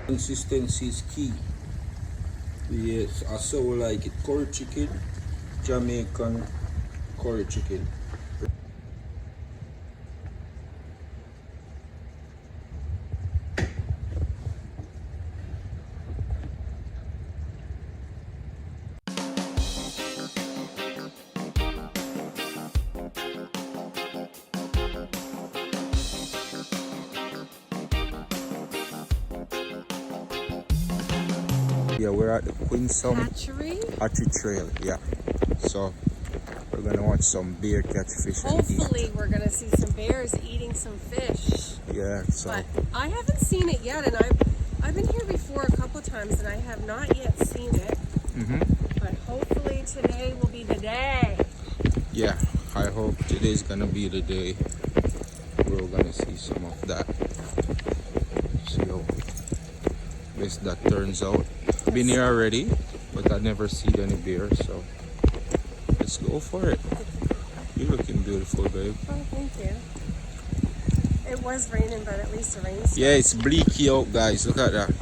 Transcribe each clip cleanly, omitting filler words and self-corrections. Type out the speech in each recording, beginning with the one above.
Consistency is key. Yes, I so like it. Curry chicken, Jamaican curry chicken. Yeah, we're at the Quinsam Hatchery? Hatchery Trail, yeah. So we're gonna watch some bear catch fish and Hopefully eat. we're gonna see some bears eating some fish. Yeah, so But I haven't seen it yet, and I've been here before a couple times, and I have not yet seen it. But hopefully today will be the day. yeah, I hope today's gonna be the day we're gonna see some of that. See how best that turns out. Been here already, but I never seen any bears, so let's go for it. You're looking beautiful, babe. Oh, thank you. It was raining, but at least the rain stopped. Yeah, it's bleaky out, guys. Look at that.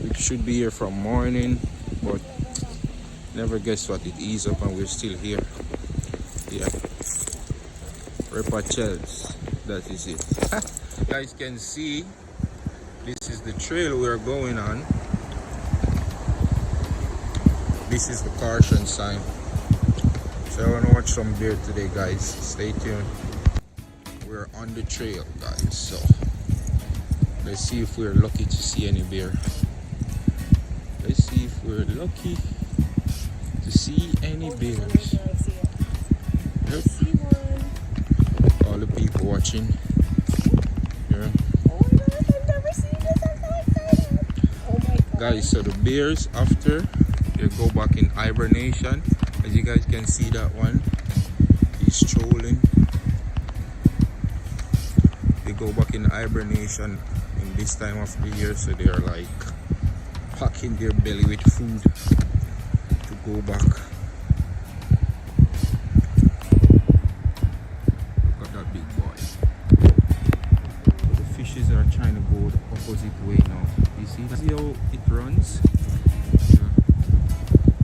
We should be here from morning, but never guess what, it eased up and we're still here. Yeah, Repachels, that is it. You guys can see this is the trail we're going on. This is the caution sign. So I want to watch some bear today, guys. Stay tuned. We're on the trail, guys, so let's see if we're lucky to see any bear. Let's see if we're lucky to see any bears. I see one. All the people watching. Yeah. Oh my god, I've never seen this. I'm so excited. Oh my god. Guys, so the bears, after they go back in hibernation, as you guys can see, that one, he's strolling. They go back in hibernation in this time of the year, so they are like packing their belly with food to go back. Look at that big boy. The fishes are trying to go the opposite way now. You see how it runs? Yeah.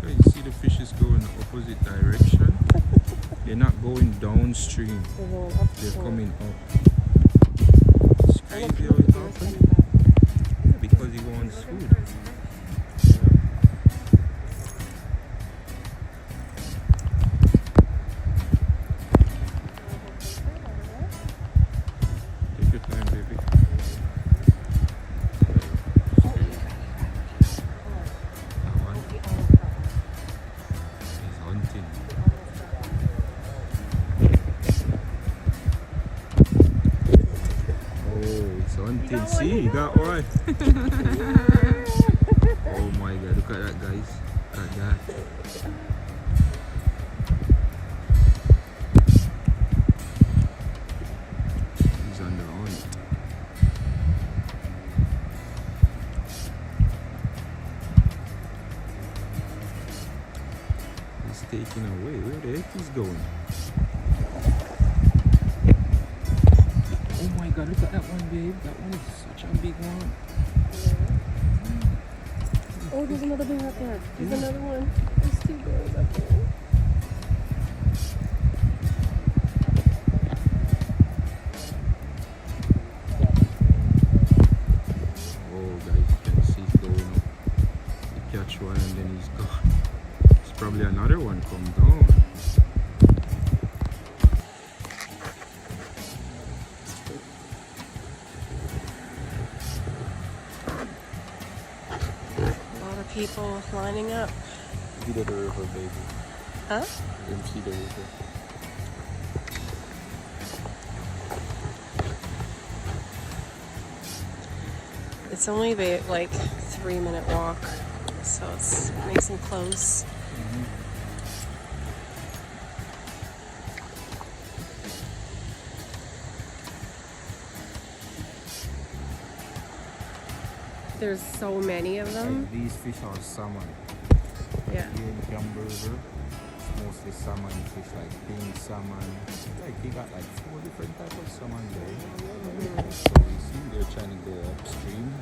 You see the fishes go in the opposite direction. They're not going downstream. They're coming up. It's crazy how it happens. Yeah, because he wants food. Take your time, baby. That one. He's hunting. Oh, it's hunting. See, you got one. Oh my god, look at that, guys. Look at that. He's on the hunt. He's taking away. Where the heck is going? Oh my god, look at that one, babe. That one is such a big one. Oh, there's another bear up there. There's another one. There's two bears up there. Oh, guys, you can see he's going up. He catch one and then he's gone. There's probably another one come down. People lining up. See the river, baby. Huh? You can see the river. It's only like 3-minute walk, so it's nice and close. There's so many of them. Like these fish are salmon. Yeah. Here in Campbell River, it's mostly salmon fish, like pink salmon. Like you got like 4 different types of salmon there. So you see they're trying to go upstream.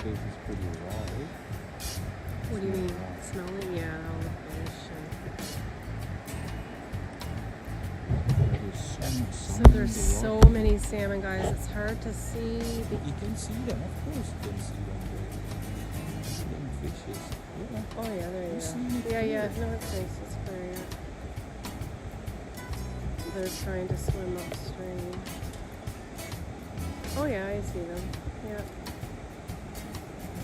place is pretty raw, eh? What do you mean? Smelling? Yeah, all the fish. So there's so many salmon, guys. It's hard to see. You can see them, of course you can see them. Them fishes. Yeah. Oh yeah, there you go. Yeah. No, it's nice. It's clear. Yeah. They're trying to swim upstream. Oh yeah, I see them. Yeah.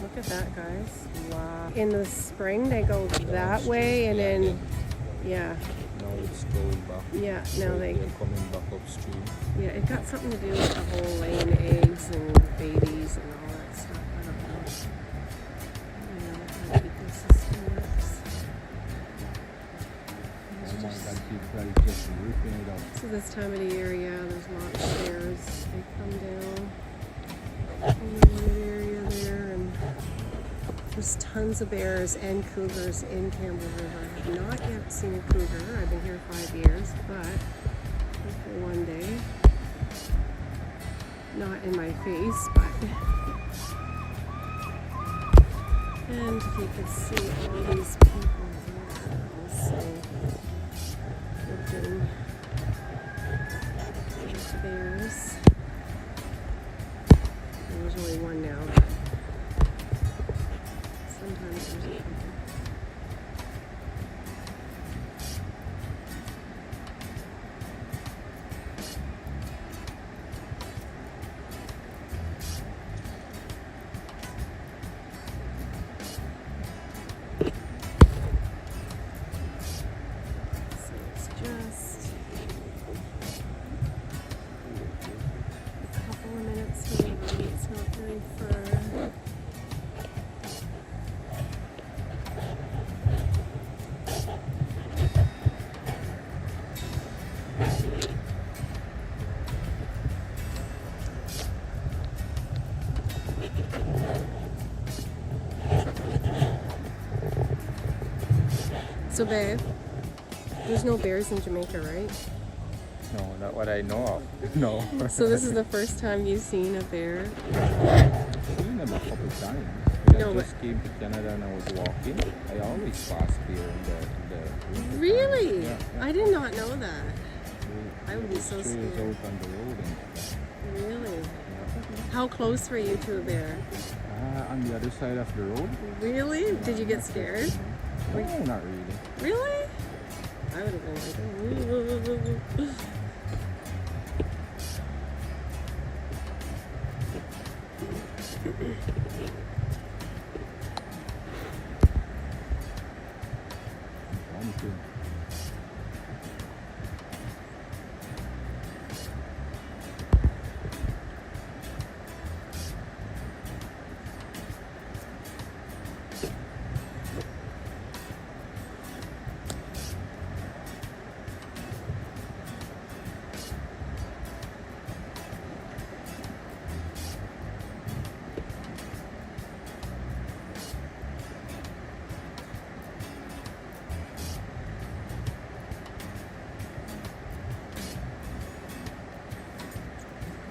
Look at that, guys. Wow. In the spring, they go that way, and then yeah. Now it's going back. Yeah, now so they're coming back upstream. Yeah, it got something to do with the whole laying eggs and babies and all that stuff. I don't know. I don't know how the ecosystem works. Oh my God, people are just ripping it up. So this time of the year, yeah, there's lots of bears. They come down in the wooded area there, and there's tons of bears and cougars in Campbell River. I have not yet seen a cougar. I've been here 5 years, but hopefully one day. Not in my face, but. And you can see all these people there also looking at bears. There's only one now, but sometimes there's a couple. So it's just a couple of minutes maybe. It's not very far. So babe, there's no bears in Jamaica, right? No, not what I know of. No. So this is the first time you've seen a bear? I've seen them a couple times. No, I just came to Canada and I was walking. I always pass here in the Really? Yeah. I did not know that. I would be so Trails scared. out on the road and stuff. Really? Yeah. How close were you to a bear? On the other side of the road? Really? Did you get scared? No, not really. Really? I would have been like, ooh. One thing.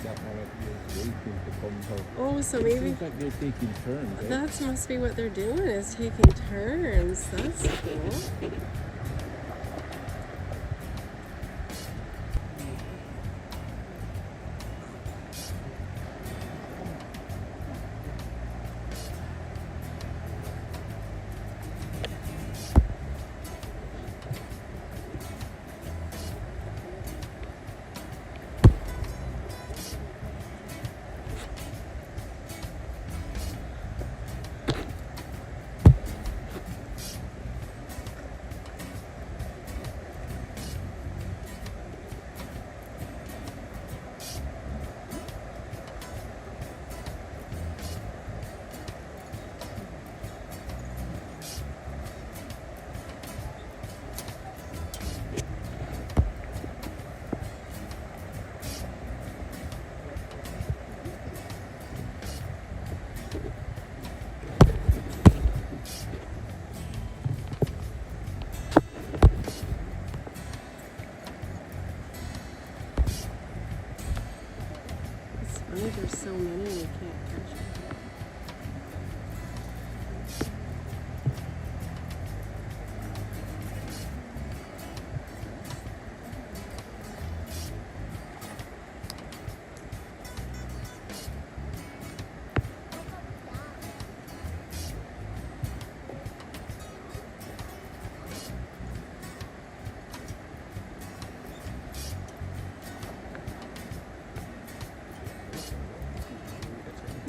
That one up here is waiting to come out. Oh, so It maybe seems like they're taking turns. Eh? that must be what they're doing, is taking turns. That's cool. It's funny, there's so many you can't catch them.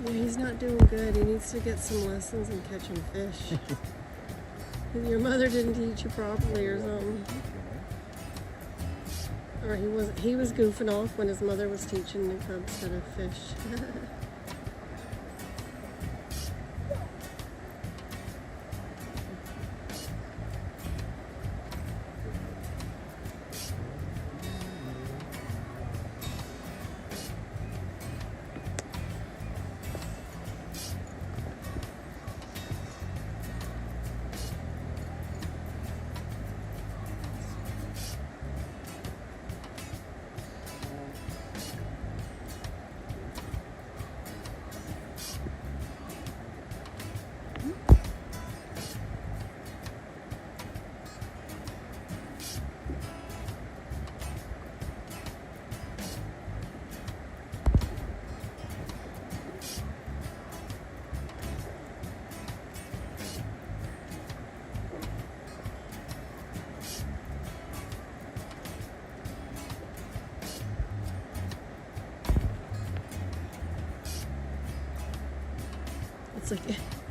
Yeah, he's not doing good. He needs to get some lessons in catching fish. Your mother didn't teach you properly or something. Or he was goofing off when his mother was teaching the cubs how to fish.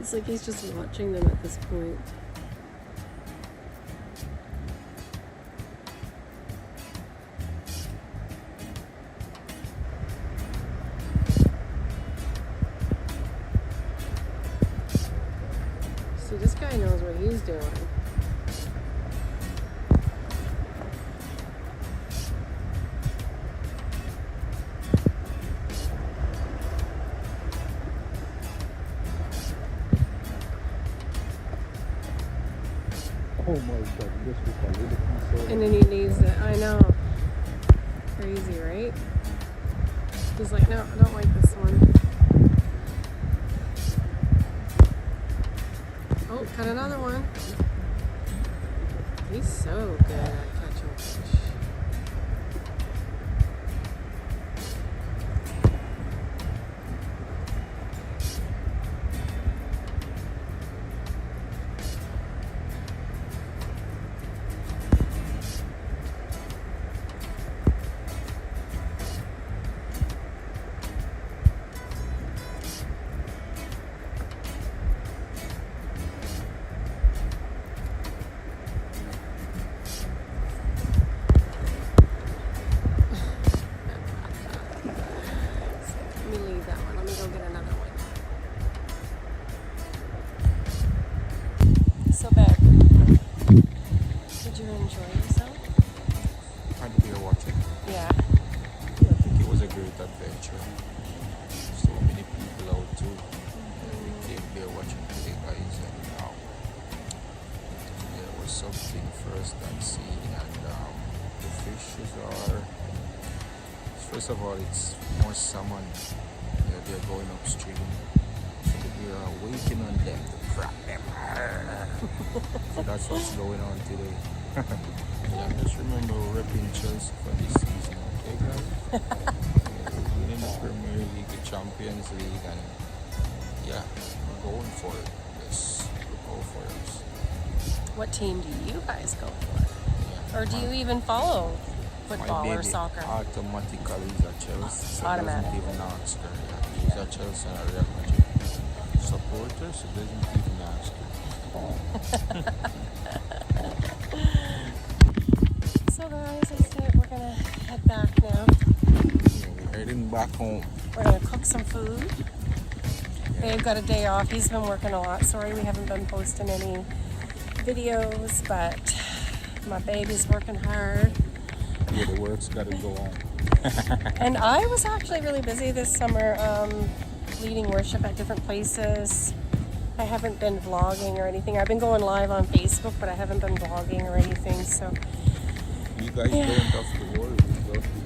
It's like he's just watching them at this point. See, this guy knows what he's doing. Oh my god, this was a little piece. And then he leaves it. I know. Crazy, right? He's like, no, I don't like this one. Oh, cut another one. He's so good at catching fish. So back. Did you enjoy yourself? Had to be watching. Yeah. I think it was a great adventure. So many people out too. We came there watching today, guys, and there was something first I've seen, and the fishes are. First of all, it's more salmon. They're going upstream. So we are waiting on them to crack them. So that's what's going on today. Yeah, just remember we're repping Chelsea for this season, okay guys? We're winning the Premier League, the Champions League, and yeah, we're going for it. Yes, we'll go for it. What team do you guys go for? Yeah, Or do you even follow football my or baby soccer? automatically is a Chelsea. So Automatic. doesn't even ask her. Yeah, she's a Chelsea and a Real Madrid supporter, so doesn't even ask her. So guys, that's it. We're gonna head back now. We're heading back home. We're gonna cook some food. Babe got a day off. He's been working a lot. Sorry we haven't been posting any videos, but my baby's working hard. Yeah, the work's gotta go on. And I was actually really busy this summer, leading worship at different places. I haven't been vlogging or anything. I've been going live on Facebook, but I haven't been vlogging or anything. So You guys don't have to worry.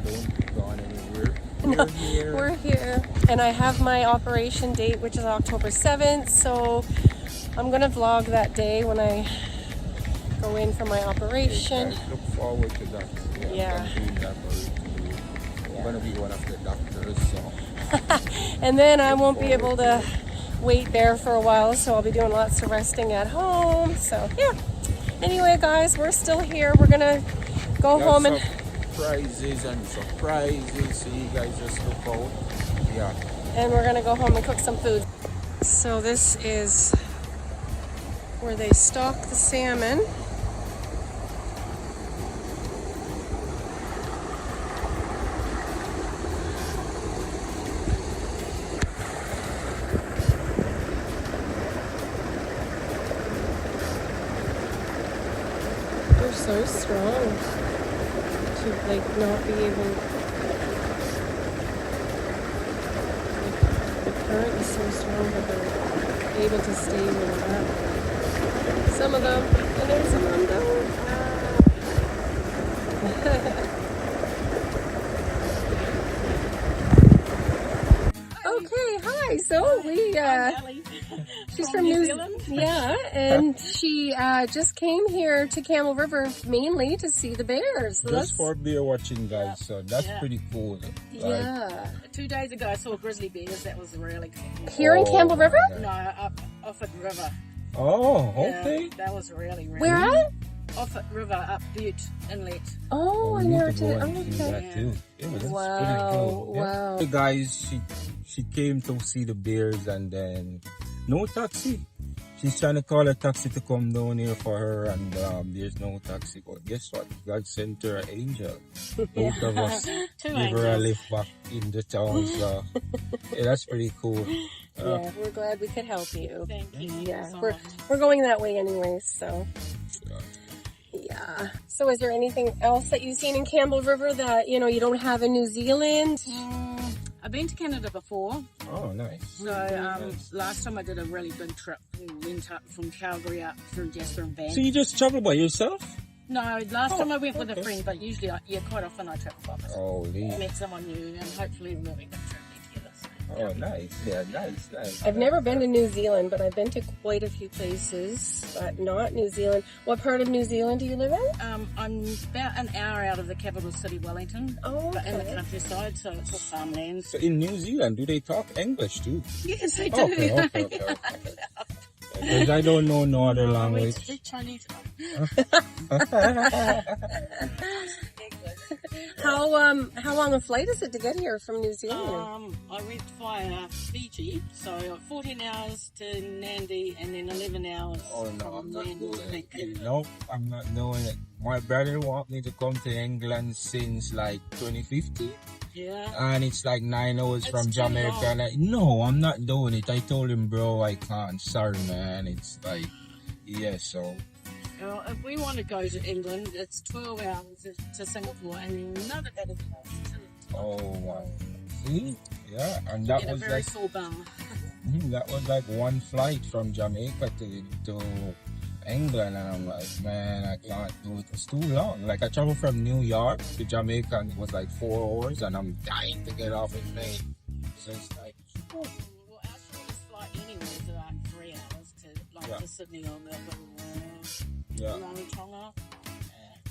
We don't go on anywhere. We're here. we're here, and I have my operation date, which is October 7th. So I'm gonna vlog that day when I go in for my operation. Guys, look forward to that. Yeah. I'm doing that already. I'm gonna be one of the doctors, so And then I won't be able to wait there for a while, so I'll be doing lots of resting at home. So yeah. Anyway, guys, we're still here. We're gonna go home and prizes and surprises, so you guys just look out. Yeah. and we're gonna go home and cook some food. So this is where they stock the salmon. They're so strong to like not be able. The current is so strong that they're able to stay where they're at. Some of them, and there's some of them don't. Okay, hi. So we she's from New Zealand. Yeah, and she just came here to Campbell River mainly to see the bears. So Just for bear watching, guys. So that's pretty cool. Yeah. 2 days ago I saw grizzly bears. That was really cool. Here in Campbell River? No, up Offit River. Oh, Yeah, okay. that was really Where at? Offit River up Butte Inlet. Oh, I We need never to go did. and Oh, see okay. that too. Yeah, that's Wow, pretty cool. Yeah. wow. Hey guys, she came to see the bears and then no taxi. She's trying to call a taxi to come down here for her and there's no taxi. But guess what? God sent her an angel. Both of us Two give her a angels. lift back in the town. So yeah, that's pretty cool. Yeah, we're glad we could help you. Thank you. Yeah, so we're much. we're going that way anyways, so. Yeah. So is there anything else that you've seen in Campbell River that, you know, you don't have in New Zealand? I've been to Canada before. Oh, nice. So last time I did a really big trip. We went up from Calgary up through Jasper and Banff. So you just travel by yourself? No, last time I went with a friend, but usually, quite often I travel by myself. Holy. Met someone new and hopefully we'll be traveling together. So. Oh, nice. Yeah, nice. I've never been to New Zealand, but I've been to quite a few places, but not New Zealand. What part of New Zealand do you live in? I'm about an hour out of the capital city, Wellington. Oh, But in the okay. countryside, so it's all farmlands. So in New Zealand, do they talk English too? Yes, they do. Okay. Because I don't know no other We language. speak Chinese. How long a flight is it to get here from New Zealand? I went via Fiji, so 14 hours to Nandi and then 11 hours Oh no, I'm from not Nandi doing to it. Vancouver. Nope, I'm not doing it. My brother want me to come to England since like 2015, Yeah. and it's like 9 hours It's from too Jamaica. long. And no, I'm not doing it. I told him, bro, I can't. Sorry, man. It's like, yeah, so. Well, if we want to go to England, it's 12 hours to Singapore and another 8 hours to Oh wow. See? Yeah, and that get a was very like sore bum. that was like one flight from Jamaica to England, and I'm like, man, I can't do it. It's too long. Like I traveled from New York to Jamaica, and it was like 4 hours, and I'm dying to get off in May. So it's like, Well, our shortest flight anyway is around 3 hours to Sydney or Melbourne yeah. or Rarotonga.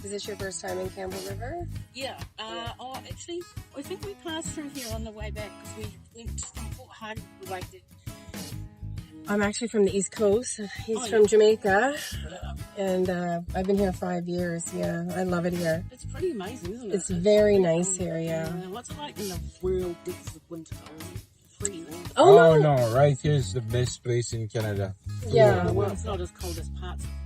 Is this your first time in Campbell River? Yeah. Actually, I think we passed through here on the way back because we went from Port Hardy the way that. I'm actually from the East Coast. He's Oh, from yeah. Jamaica, and I've been here 5 years. Yeah, I love it here. It's pretty amazing, isn't it? It's very nice here, yeah. What's it like in the real depths of winter? Freezing. Oh, Oh no. no, right here is the best place in Canada. Yeah, Well, it's not as cold as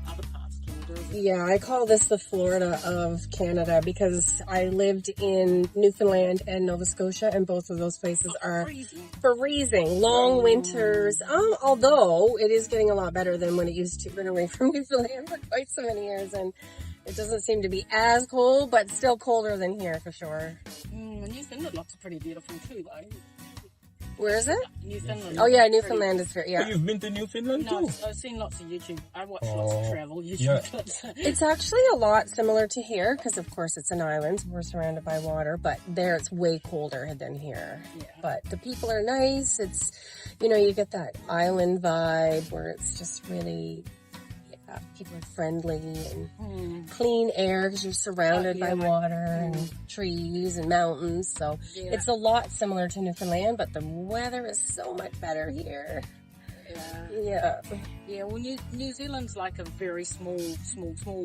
other parts of Canada, is it? yeah, I call this the Florida of Canada because I lived in Newfoundland and Nova Scotia, and both of those places are Freezing. freezing, long winters. Although it is getting a lot better than when it used to. Been away from Newfoundland for quite so many years, and it doesn't seem to be as cold, but still colder than here for sure. Newfoundland looks pretty beautiful too, though. Where is it? Newfoundland. Oh yeah, looks Newfoundland is very, So yeah. you've been to Newfoundland No, too? I've seen lots of YouTube. I watch lots of travel YouTube yeah. clips. It's actually a lot similar to here because, of course, it's an island. We're surrounded by water, but there it's way colder than here. Yeah. But the people are nice. It's, you know, you get that island vibe where it's just really, yeah, people are friendly and clean air because you're surrounded by water and trees and mountains. So Yeah. it's a lot similar to Newfoundland, but the weather is so much better here. Yeah. Yeah. Yeah, well, New Zealand's like a very small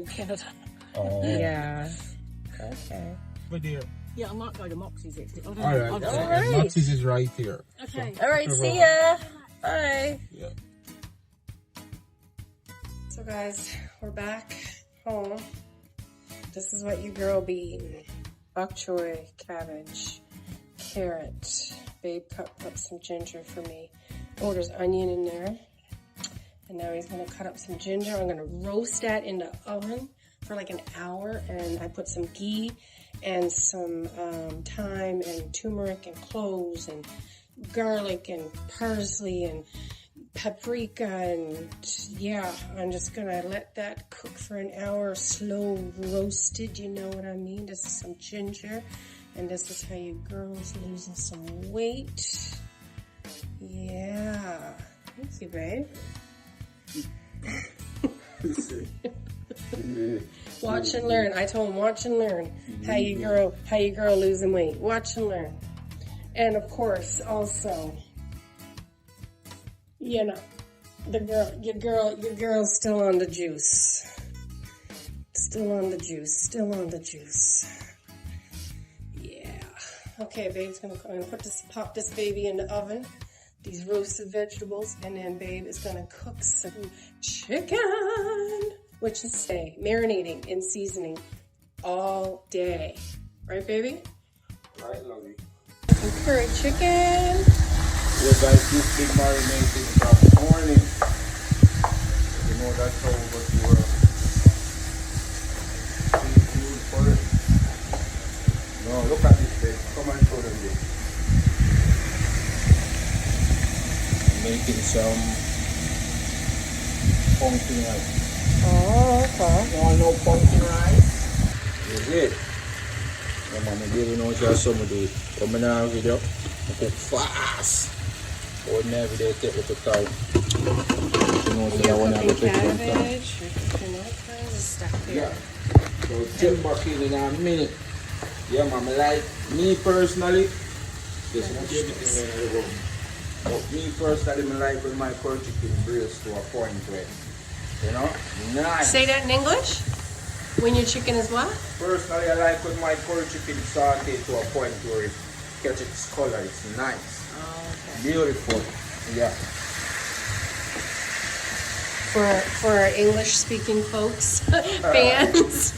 Canada. Oh. Yeah. Okay. But dear, Yeah, I might go to Moxie's. Alright, Alright. Maxis is right here. Okay. All right, see ya. Bye. Yeah. So guys, we're back home. This is what your girl be eating. Bok choy, cabbage, carrot. Babe cut up some ginger for me. Oh, there's onion in there. And now he's gonna cut up some ginger. I'm gonna roast that in the oven for like an hour. And I put some ghee and some thyme and turmeric and cloves and garlic and parsley and paprika, and yeah, I'm just gonna let that cook for an hour, slow roasted, you know what I mean? This is some ginger, and this is how you girls losing some weight. Yeah, thank you, babe. Watch and learn. I told him, watch and learn. How you girl losing weight. Watch and learn. And of course, also, you know, your girl's still on the juice. Still on the juice. Yeah. Okay, babe's I'm gonna pop this baby in the oven. These roasted vegetables, and then babe is gonna cook some chicken, which is marinating and seasoning all day. Right, baby? Right, lovey. Some curry chicken. Yeah, guys, this big marinating from the morning. You know, that's how we got to work. Food for it. No, look at this, babe. Come and show them this. Making some pumpkin rice. Oh, okay. You want no pumpkin rice? Is it? Yeah, man, I really know how some of it. Come in our video. I cook fast. Ordinary day take little time. You know, so I want to have a bit of time. Cabbage. You're cooking all kinds of stuff here. Yeah. So check back in a minute. Yeah, man, like me personally, this is everything in the room. But me personally, I like when my curry chicken braised to a point where, you know, nice. Say that in English. When your chicken is what? Personally, I like when my curry chicken sauteed to a point where it catches its color. It's nice. Oh, okay. Beautiful. Yeah. For our English-speaking folks, fans.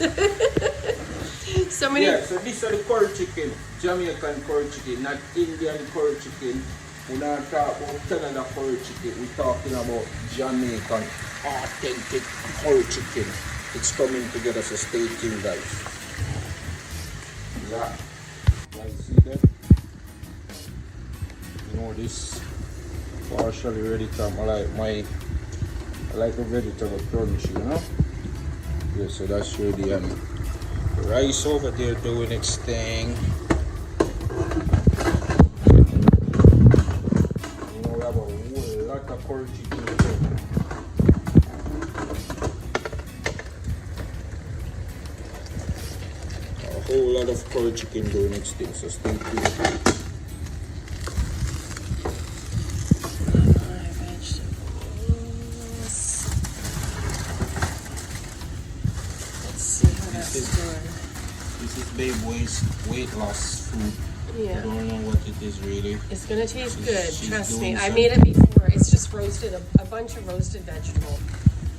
So many. Yeah, so this is the curry chicken, Jamaican curry chicken, not Indian curry chicken. We're not talking about Canada curry chicken. We're talking about Jamaican authentic curry chicken. It's coming together, so stay tuned, guys. Yeah. Guys, see that? You know, this partially ready time. I like the vegetable crunchy, you know? Yeah, so that's ready, and rice over there doing its thing. You know, we have a whole lot of curry chicken here. A whole lot of curry chicken doing its thing, so stay tuned. This is babe weight loss food. Yeah. I don't know what it is really. It's gonna taste good, She's trust doing me. I some- made it before. It's just roasted, a bunch of roasted vegetable.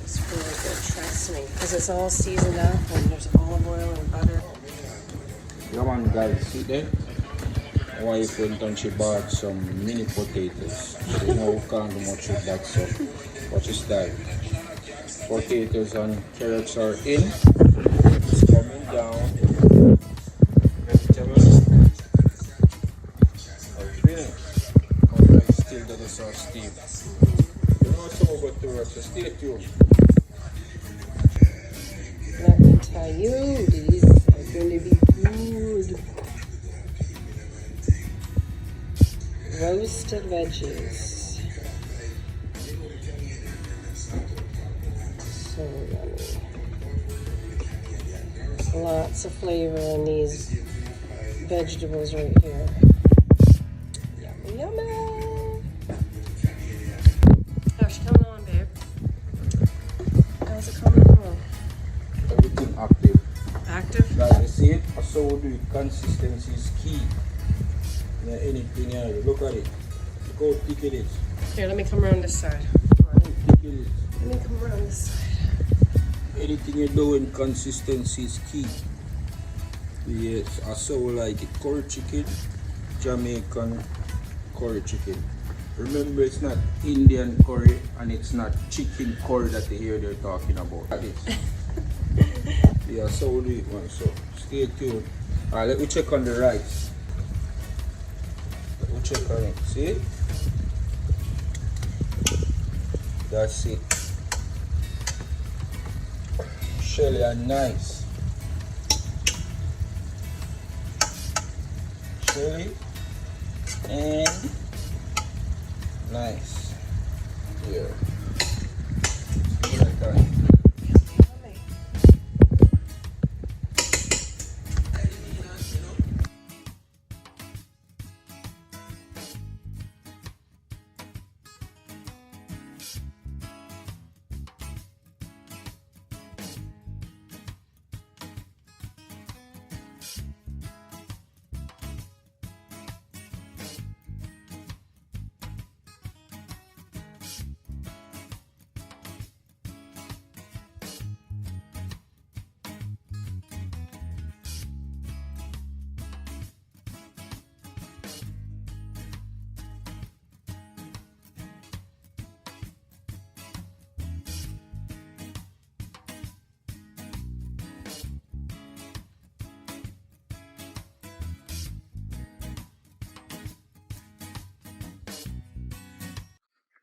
It's really good, trust me. Because it's all seasoned up and there's olive oil and butter. Yeah man, guys, see there? My wife went and she bought some mini potatoes. So you know we can't do much with that, so watch this style. Potatoes and carrots are in. It's coming down. Vegetables are finished. Alright, still that is our steam. You know so about to work, so stay tuned. Let me tell you, these are going to be good. Roasted veggies. So yummy. Lots of flavor in these vegetables right here. Yummy, yummy. How's it coming on, babe? How's it coming on? Everything active. Active? Guys, you see it? So we do it. Consistency is key. Yeah, anything else. Look at it. Look how thick it is. Here, let me come around this side. How thick it is. Let me come around this side. Anything you do in consistency is key. Yes, I so like it. Curry chicken, Jamaican curry chicken. Remember, it's not Indian curry and it's not chicken curry that you hear they're talking about. That is. Yeah, so we'll do it, man. So stay tuned. Alright, let me check on the rice. Let me check on it. See? That's it. Shelly are nice. Shelly and nice. Yeah. See like that.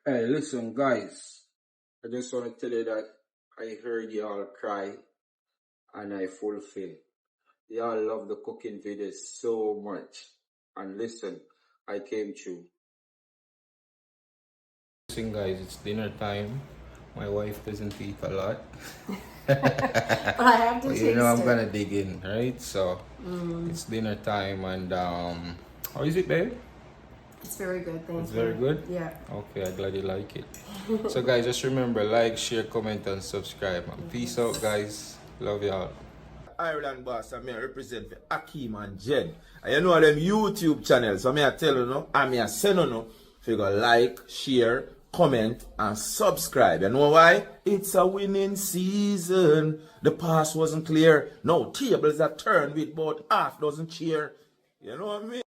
Hey, listen, guys. I just want to tell you that I heard y'all cry and I fulfill. Y'all love the cooking videos so much. And listen, I came through. Listen, guys, it's dinner time. My wife doesn't eat a lot. But I have to But taste you know, I'm it. gonna dig in, right? So it's dinner time, and how is it, babe? It's very good, thank you. It's very good? Yeah. Okay, I'm glad you like it. So guys, just remember, like, share, comment, and subscribe. And peace out, guys. Love y'all. Ireland boss, and me I represent for Akeen and Jenn. And you know them YouTube channels, so me I tell you no, and me I send you no, if you go like, share, comment, and subscribe. You know why? It's a winning season. The past wasn't clear. No tables are turned with about half dozen cheer. You know what I mean?